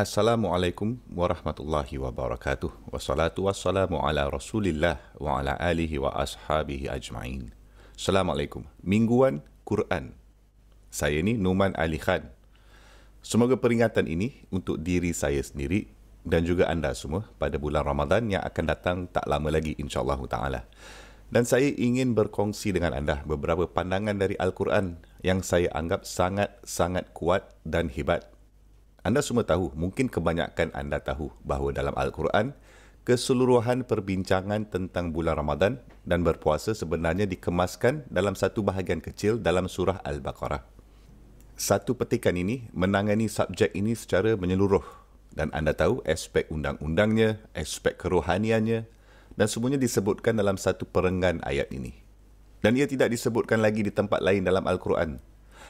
Assalamualaikum warahmatullahi wabarakatuh. Wassalatu wassalamu ala Rasulillah wa ala alihi wa ashabihi ajma'in. Assalamualaikum. Mingguan Quran. Saya ni Numan Ali Khan. Semoga peringatan ini untuk diri saya sendiri dan juga anda semua pada bulan Ramadan yang akan datang tak lama lagi insya-Allah taala. Dan saya ingin berkongsi dengan anda beberapa pandangan dari Al-Quran yang saya anggap sangat-sangat kuat dan hebat. Anda semua tahu, mungkin kebanyakan anda tahu bahawa dalam Al-Quran, keseluruhan perbincangan tentang bulan Ramadan dan berpuasa sebenarnya dikemaskan dalam satu bahagian kecil dalam surah Al-Baqarah. Satu petikan ini menangani subjek ini secara menyeluruh dan anda tahu aspek undang-undangnya, aspek kerohaniannya dan semuanya disebutkan dalam satu perenggan ayat ini. Dan ia tidak disebutkan lagi di tempat lain dalam Al-Quran,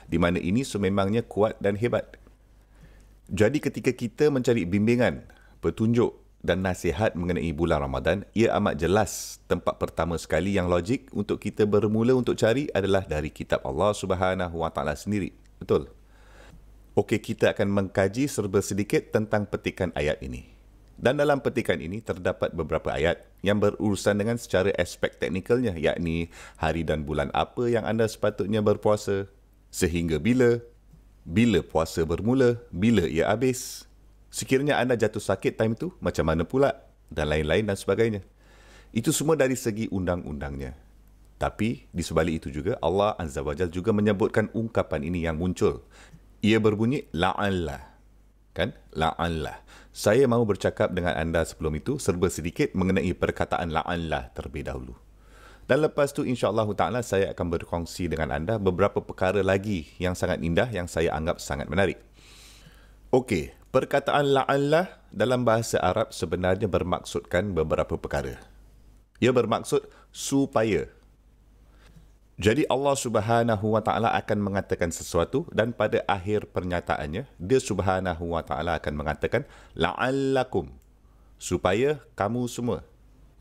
di mana ini sememangnya kuat dan hebat. Jadi ketika kita mencari bimbingan, petunjuk dan nasihat mengenai bulan Ramadan, ia amat jelas tempat pertama sekali yang logik untuk kita bermula untuk cari adalah dari kitab Allah Subhanahu Wa Taala sendiri. Betul? Okey, kita akan mengkaji serba sedikit tentang petikan ayat ini. Dan dalam petikan ini terdapat beberapa ayat yang berurusan dengan secara aspek teknikalnya, yakni hari dan bulan apa yang anda sepatutnya berpuasa, sehingga bila puasa bermula, bila ia habis. Sekiranya anda jatuh sakit time tu, macam mana pula? Dan lain-lain dan sebagainya. Itu semua dari segi undang-undangnya. Tapi, di sebalik itu juga, Allah Azza wa Jalla juga menyebutkan ungkapan ini yang muncul. Ia berbunyi, la'allah. Kan? La'allah. Saya mahu bercakap dengan anda sebelum itu, serba sedikit mengenai perkataan la'allah terlebih dahulu. Dan lepas tu insya-Allah taala saya akan berkongsi dengan anda beberapa perkara lagi yang sangat indah yang saya anggap sangat menarik. Okey, perkataan la'allah dalam bahasa Arab sebenarnya bermaksudkan beberapa perkara. Ia bermaksud supaya. Jadi Allah Subhanahu Wa Taala akan mengatakan sesuatu dan pada akhir pernyataannya dia Subhanahu Wa Taala akan mengatakan la'allakum, supaya kamu semua.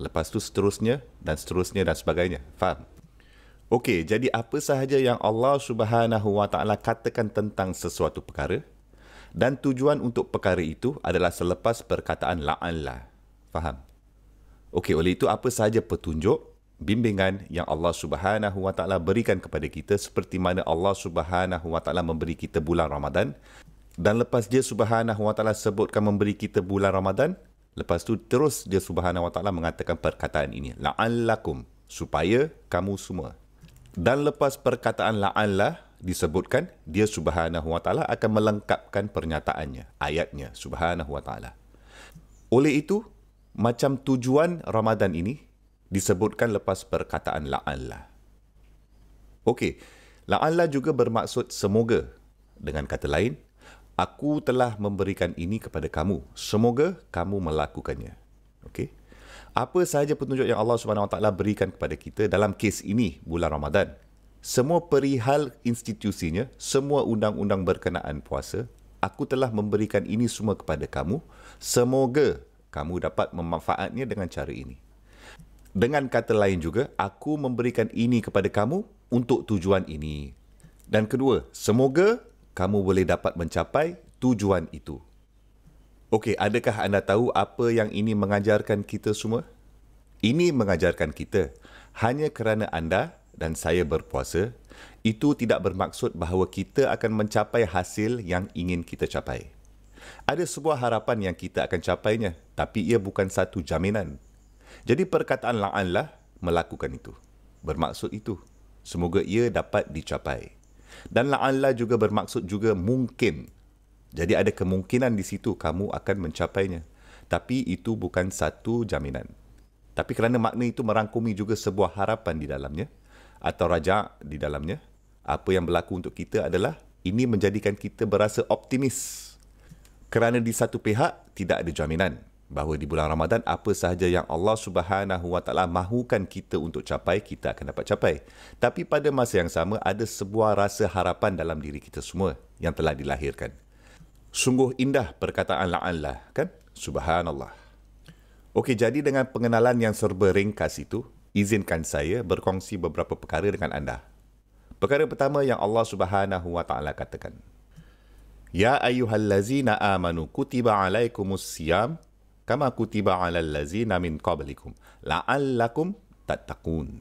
Lepas tu seterusnya dan sebagainya. Faham? Okey, jadi apa sahaja yang Allah Subhanahu Wa Taala katakan tentang sesuatu perkara dan tujuan untuk perkara itu adalah selepas perkataan la'allah. Faham? Okey, oleh itu apa sahaja petunjuk, bimbingan yang Allah Subhanahu Wa Taala berikan kepada kita seperti mana Allah Subhanahu Wa Taala memberi kita bulan Ramadan dan lepas dia Subhanahu Wa Taala sebutkan memberi kita bulan Ramadan, lepas tu terus dia Subhanahu Wa Taala mengatakan perkataan ini, la'allakum, supaya kamu semua. Dan lepas perkataan la'allah disebutkan, dia Subhanahu Wa Taala akan melengkapkan pernyataannya, ayatnya Subhanahu Wa Taala. Oleh itu, macam tujuan Ramadan ini disebutkan lepas perkataan la'allah. Okey, la'allah juga bermaksud semoga. Dengan kata lain, aku telah memberikan ini kepada kamu. Semoga kamu melakukannya. Okey. Apa sahaja petunjuk yang Allah Subhanahu Wa Taala berikan kepada kita dalam kes ini bulan Ramadan, semua perihal institusinya, semua undang-undang berkenaan puasa, aku telah memberikan ini semua kepada kamu. Semoga kamu dapat memanfaatnya dengan cara ini. Dengan kata lain juga, aku memberikan ini kepada kamu untuk tujuan ini. Dan kedua, semoga kamu boleh dapat mencapai tujuan itu. Okey, adakah anda tahu apa yang ini mengajarkan kita semua? Ini mengajarkan kita, hanya kerana anda dan saya berpuasa, itu tidak bermaksud bahawa kita akan mencapai hasil yang ingin kita capai. Ada sebuah harapan yang kita akan capainya, tapi ia bukan satu jaminan. Jadi perkataan la'allah melakukan itu. Bermaksud itu. Semoga ia dapat dicapai. Dan la'allah juga bermaksud juga mungkin. Jadi ada kemungkinan di situ kamu akan mencapainya. Tapi itu bukan satu jaminan. Tapi kerana makna itu merangkumi juga sebuah harapan di dalamnya. Atau raja' di dalamnya. Apa yang berlaku untuk kita adalah ini menjadikan kita berasa optimis. Kerana di satu pihak tidak ada jaminan bahawa di bulan Ramadan apa sahaja yang Allah Subhanahu Wa Taala mahukan kita untuk capai, kita akan dapat capai. Tapi pada masa yang sama ada sebuah rasa harapan dalam diri kita semua yang telah dilahirkan. Sungguh indah perkataan la'allah, kan? Subhanallah. Okey, jadi dengan pengenalan yang serba ringkas itu, izinkan saya berkongsi beberapa perkara dengan anda. Perkara pertama yang Allah Subhanahu Wa Taala katakan, Ya ayyuhallazina amanu kutiba alaikumus siyam kama kutiba alal lazina min qablikum la'allakum tattaqun.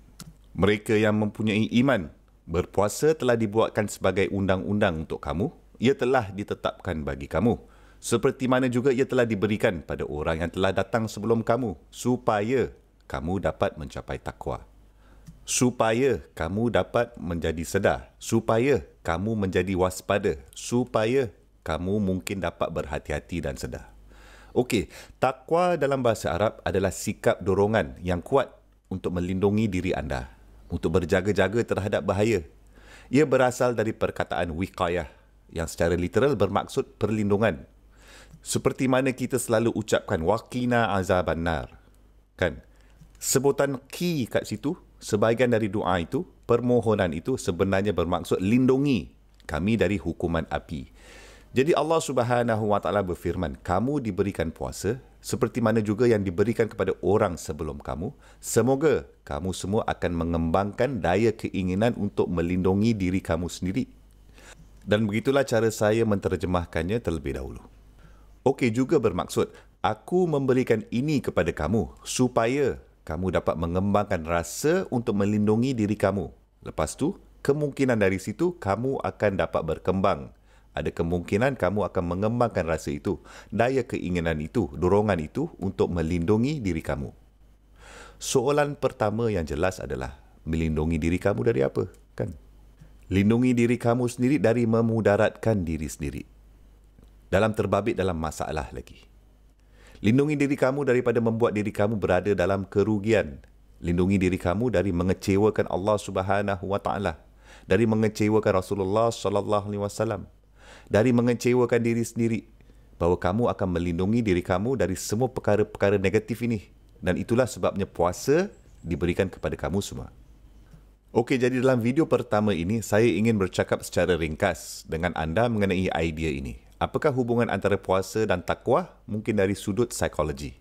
Mereka yang mempunyai iman, berpuasa telah dibuatkan sebagai undang-undang untuk kamu. Ia telah ditetapkan bagi kamu. Seperti mana juga ia telah diberikan pada orang yang telah datang sebelum kamu, supaya kamu dapat mencapai takwa. Supaya kamu dapat menjadi sedar. Supaya kamu menjadi waspada. Supaya kamu mungkin dapat berhati-hati dan sedar. Okey, takwa dalam bahasa Arab adalah sikap dorongan yang kuat untuk melindungi diri anda, untuk berjaga-jaga terhadap bahaya. Ia berasal dari perkataan wiqayah yang secara literal bermaksud perlindungan. Seperti mana kita selalu ucapkan waqina azaban nar. Kan? Sebutan qi kat situ, sebahagian dari doa itu, permohonan itu sebenarnya bermaksud lindungi kami dari hukuman api. Jadi Allah Subhanahu Wa Taala berfirman, kamu diberikan puasa seperti mana juga yang diberikan kepada orang sebelum kamu. Semoga kamu semua akan mengembangkan daya keinginan untuk melindungi diri kamu sendiri. Dan begitulah cara saya menterjemahkannya terlebih dahulu. Okey, juga bermaksud, aku memberikan ini kepada kamu supaya kamu dapat mengembangkan rasa untuk melindungi diri kamu. Lepas tu, kemungkinan dari situ kamu akan dapat berkembang. Ada kemungkinan kamu akan mengembangkan rasa itu, daya keinginan itu, dorongan itu untuk melindungi diri kamu. Soalan pertama yang jelas adalah, melindungi diri kamu dari apa? Kan? Lindungi diri kamu sendiri dari memudaratkan diri sendiri. Dalam terbabit dalam masalah lagi. Lindungi diri kamu daripada membuat diri kamu berada dalam kerugian. Lindungi diri kamu dari mengecewakan Allah Subhanahu Wa Taala, dari mengecewakan Rasulullah sallallahu alaihi wasallam, dari mengecewakan diri sendiri, bahawa kamu akan melindungi diri kamu dari semua perkara-perkara negatif ini. Dan itulah sebabnya puasa diberikan kepada kamu semua. Okey, jadi dalam video pertama ini, saya ingin bercakap secara ringkas dengan anda mengenai idea ini. Apakah hubungan antara puasa dan takwa? Mungkin dari sudut psikologi.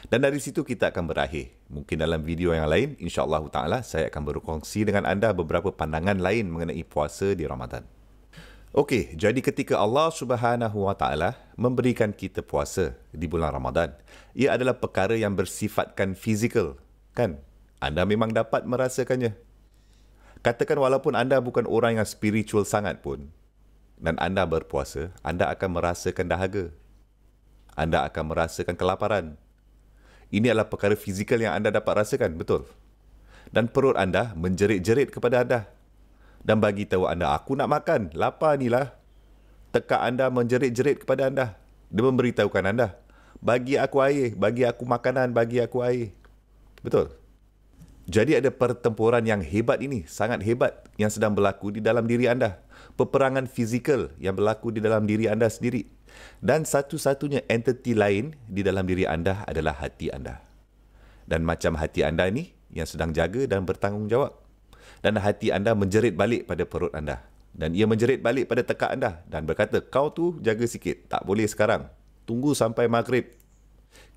Dan dari situ kita akan berakhir. Mungkin dalam video yang lain, insya-Allah Ta'ala, saya akan berkongsi dengan anda beberapa pandangan lain mengenai puasa di Ramadan. Okey, jadi ketika Allah Subhanahu Wa Taala memberikan kita puasa di bulan Ramadan, ia adalah perkara yang bersifatkan fizikal, kan? Anda memang dapat merasakannya. Katakan walaupun anda bukan orang yang spiritual sangat pun, dan anda berpuasa, anda akan merasakan dahaga. Anda akan merasakan kelaparan. Ini adalah perkara fizikal yang anda dapat rasakan, betul? Dan perut anda menjerit-jerit kepada anda. Dan bagi tahu anda, aku nak makan, lapar ni lah. Tekak anda menjerit-jerit kepada anda. Dia memberitahukan anda, bagi aku air, bagi aku makanan, bagi aku air. Betul? Jadi ada pertempuran yang hebat ini, sangat hebat, yang sedang berlaku di dalam diri anda. Peperangan fizikal yang berlaku di dalam diri anda sendiri. Dan satu-satunya entiti lain di dalam diri anda adalah hati anda. Dan macam hati anda ni yang sedang jaga dan bertanggungjawab. Dan hati anda menjerit balik pada perut anda. Dan ia menjerit balik pada tekak anda dan berkata, kau tu jaga sikit, tak boleh sekarang. Tunggu sampai maghrib.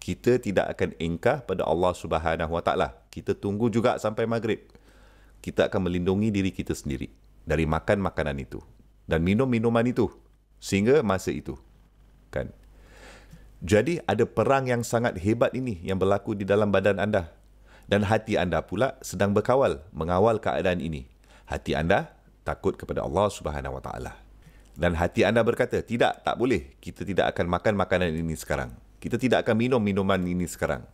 Kita tidak akan ingkar pada Allah Subhanahu Wa Taala. Kita tunggu juga sampai maghrib. Kita akan melindungi diri kita sendiri dari makan makanan itu dan minum minuman itu sehingga masa itu. Kan? Jadi ada perang yang sangat hebat ini yang berlaku di dalam badan anda. Dan hati anda pula sedang berkawal, mengawal keadaan ini. Hati anda takut kepada Allah Subhanahu Wa Taala. Dan hati anda berkata, tidak, tak boleh. Kita tidak akan makan makanan ini sekarang. Kita tidak akan minum minuman ini sekarang.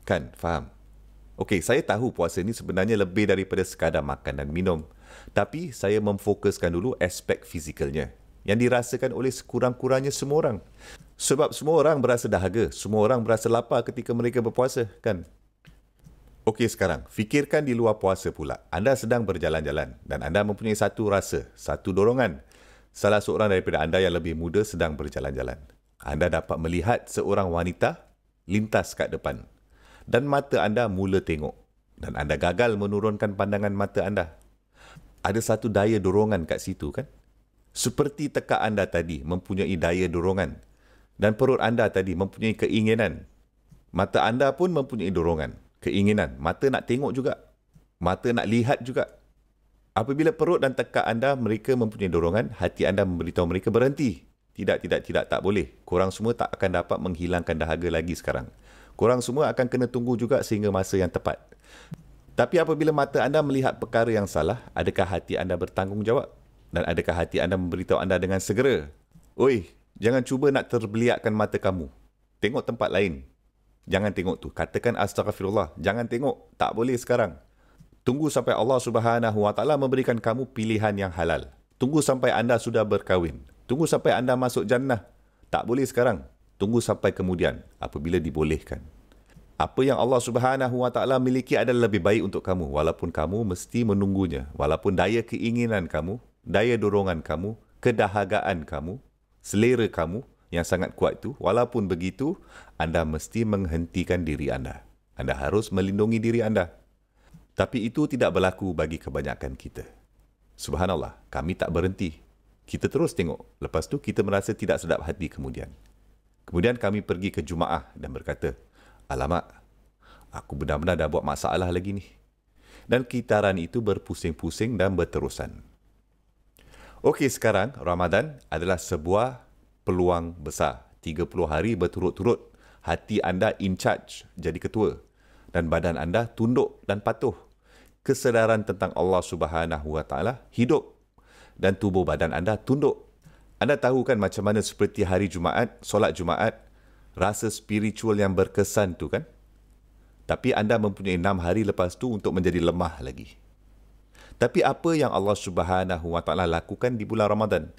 Kan? Faham? Okey, saya tahu puasa ini sebenarnya lebih daripada sekadar makan dan minum. Tapi saya memfokuskan dulu aspek fizikalnya yang dirasakan oleh sekurang-kurangnya semua orang. Sebab semua orang berasa dahaga, semua orang berasa lapar ketika mereka berpuasa, kan? Okey, sekarang fikirkan di luar puasa pula. Anda sedang berjalan-jalan dan anda mempunyai satu rasa, satu dorongan. Salah seorang daripada anda yang lebih muda sedang berjalan-jalan. Anda dapat melihat seorang wanita lintas kat depan. Dan mata anda mula tengok. Dan anda gagal menurunkan pandangan mata anda. Ada satu daya dorongan kat situ, kan? Seperti tekak anda tadi mempunyai daya dorongan. Dan perut anda tadi mempunyai keinginan. Mata anda pun mempunyai dorongan, keinginan. Mata nak tengok juga. Mata nak lihat juga. Apabila perut dan tekak anda mereka mempunyai dorongan, hati anda memberitahu mereka berhenti. Tidak, tak boleh. Korang semua tak akan dapat menghilangkan dahaga lagi sekarang. Korang semua akan kena tunggu juga sehingga masa yang tepat. Tapi apabila mata anda melihat perkara yang salah, adakah hati anda bertanggungjawab? Dan adakah hati anda memberitahu anda dengan segera? Oi, jangan cuba nak terbeliakkan mata kamu. Tengok tempat lain. Jangan tengok tu. Katakan astagfirullah. Jangan tengok. Tak boleh sekarang. Tunggu sampai Allah Subhanahu Wa Taala memberikan kamu pilihan yang halal. Tunggu sampai anda sudah berkahwin. Tunggu sampai anda masuk jannah. Tak boleh sekarang. Tunggu sampai kemudian apabila dibolehkan. Apa yang Allah Subhanahu Wa Taala miliki adalah lebih baik untuk kamu, walaupun kamu mesti menunggunya, walaupun daya keinginan kamu, daya dorongan kamu, kedahagaan kamu, selera kamu yang sangat kuat itu, walaupun begitu, anda mesti menghentikan diri anda. Anda harus melindungi diri anda. Tapi itu tidak berlaku bagi kebanyakan kita. Subhanallah, kami tak berhenti. Kita terus tengok. Lepas tu kita merasa tidak sedap hati kemudian. Kemudian kami pergi ke Jumaah dan berkata, alamak, aku benar-benar dah buat masalah lagi ni. Dan kitaran itu berpusing-pusing dan berterusan. Okey, sekarang Ramadan adalah sebuah peluang besar. 30 hari berturut-turut hati anda in charge jadi ketua dan badan anda tunduk dan patuh. Kesedaran tentang Allah Subhanahu Wa Taala hidup dan tubuh badan anda tunduk. Anda tahu kan macam mana seperti hari Jumaat, solat Jumaat, rasa spiritual yang berkesan tu kan? Tapi anda mempunyai 6 hari lepas tu untuk menjadi lemah lagi. Tapi apa yang Allah Subhanahu Wa Taala lakukan di bulan Ramadan?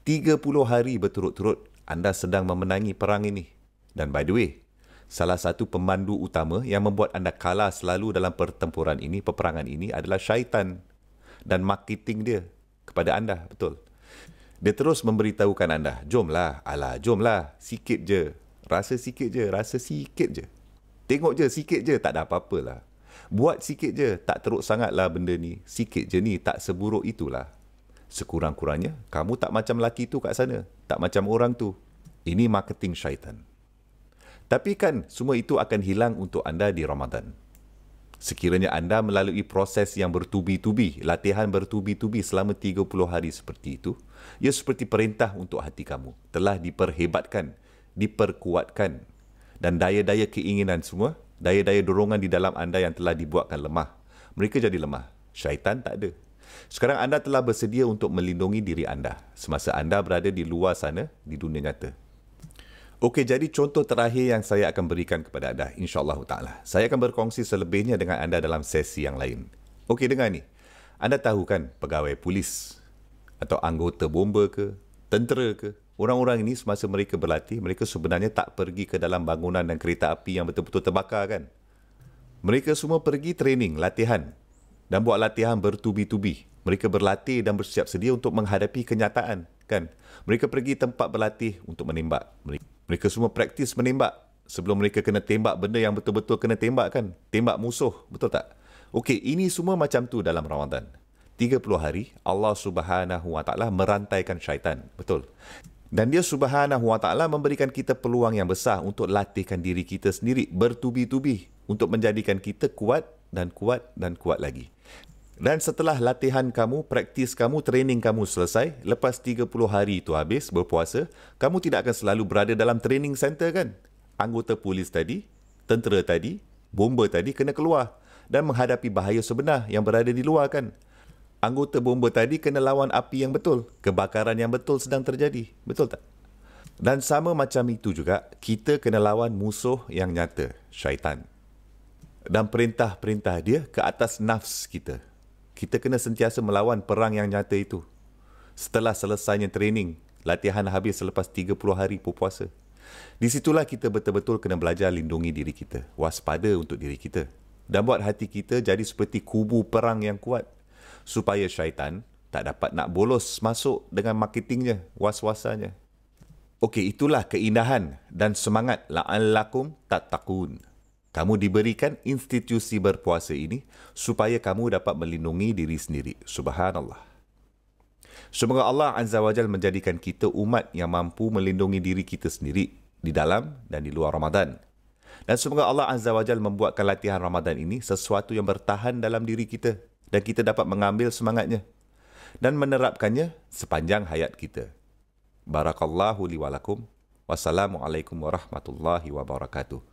30 hari berturut-turut anda sedang memenangi perang ini. Dan by the way, salah satu pemandu utama yang membuat anda kalah selalu dalam pertempuran ini, peperangan ini adalah syaitan dan marketing dia kepada anda, betul. Dia terus memberitahukan anda, jomlah, sikit je. Rasa sikit je. Tengok je, sikit je, tak ada apa-apalah. Buat sikit je, tak teruk sangatlah benda ni. Sikit je ni, tak seburuk itulah. Sekurang-kurangnya, kamu tak macam lelaki tu kat sana. Tak macam orang tu. Ini marketing syaitan. Tapi kan, semua itu akan hilang untuk anda di Ramadan. Sekiranya anda melalui proses yang bertubi-tubi, latihan bertubi-tubi selama 30 hari seperti itu, ia seperti perintah untuk hati kamu. Telah diperhebatkan, diperkuatkan. Dan daya-daya keinginan semua, daya-daya dorongan di dalam anda yang telah dibuatkan lemah, mereka jadi lemah. Syaitan tak ada. Sekarang anda telah bersedia untuk melindungi diri anda semasa anda berada di luar sana, di dunia nyata. Okey, jadi contoh terakhir yang saya akan berikan kepada anda, insya-Allah Ta'ala. Saya akan berkongsi selebihnya dengan anda dalam sesi yang lain. Okey, dengar ni. Anda tahu kan pegawai polis atau anggota bomba ke, tentera ke, orang-orang ini semasa mereka berlatih, mereka sebenarnya tak pergi ke dalam bangunan dan kereta api yang betul-betul terbakar kan. Mereka semua pergi training, latihan dan buat latihan bertubi-tubi. Mereka berlatih dan bersiap sedia untuk menghadapi kenyataan kan. Mereka pergi tempat berlatih untuk menembak. Mereka semua praktis menembak sebelum mereka kena tembak benda yang betul-betul kena tembak kan. Tembak musuh, betul tak? Okey, ini semua macam tu dalam Ramadan. 30 hari Allah Subhanahu Wa Taala merantaikan syaitan, betul. Dan dia Subhanahu Wa Taala memberikan kita peluang yang besar untuk latihkan diri kita sendiri bertubi-tubi untuk menjadikan kita kuat dan kuat dan kuat lagi. Dan setelah latihan kamu, praktis kamu, training kamu selesai, lepas 30 hari itu habis berpuasa, kamu tidak akan selalu berada dalam training center kan? Anggota polis tadi, tentera tadi, bomba tadi kena keluar dan menghadapi bahaya sebenar yang berada di luar kan? Anggota bomba tadi kena lawan api yang betul, kebakaran yang betul sedang terjadi, betul tak? Dan sama macam itu juga, kita kena lawan musuh yang nyata, syaitan. Dan perintah-perintah dia ke atas nafs kita. Kita kena sentiasa melawan perang yang nyata itu. Setelah selesainya training, latihan habis selepas 30 hari berpuasa. Di situlah kita betul-betul kena belajar lindungi diri kita, waspada untuk diri kita. Dan buat hati kita jadi seperti kubu perang yang kuat. Supaya syaitan tak dapat nak bolos masuk dengan marketingnya, was-wasanya. Okey, itulah keindahan dan semangat la'allakum tattaqun. Kamu diberikan institusi berpuasa ini supaya kamu dapat melindungi diri sendiri. Subhanallah. Semoga Allah Azza wa Jalla menjadikan kita umat yang mampu melindungi diri kita sendiri di dalam dan di luar Ramadan. Dan semoga Allah Azza wa Jalla membuatkan latihan Ramadan ini sesuatu yang bertahan dalam diri kita dan kita dapat mengambil semangatnya dan menerapkannya sepanjang hayat kita. Barakallahu li wa lakum. Wassalamualaikum warahmatullahi wabarakatuh.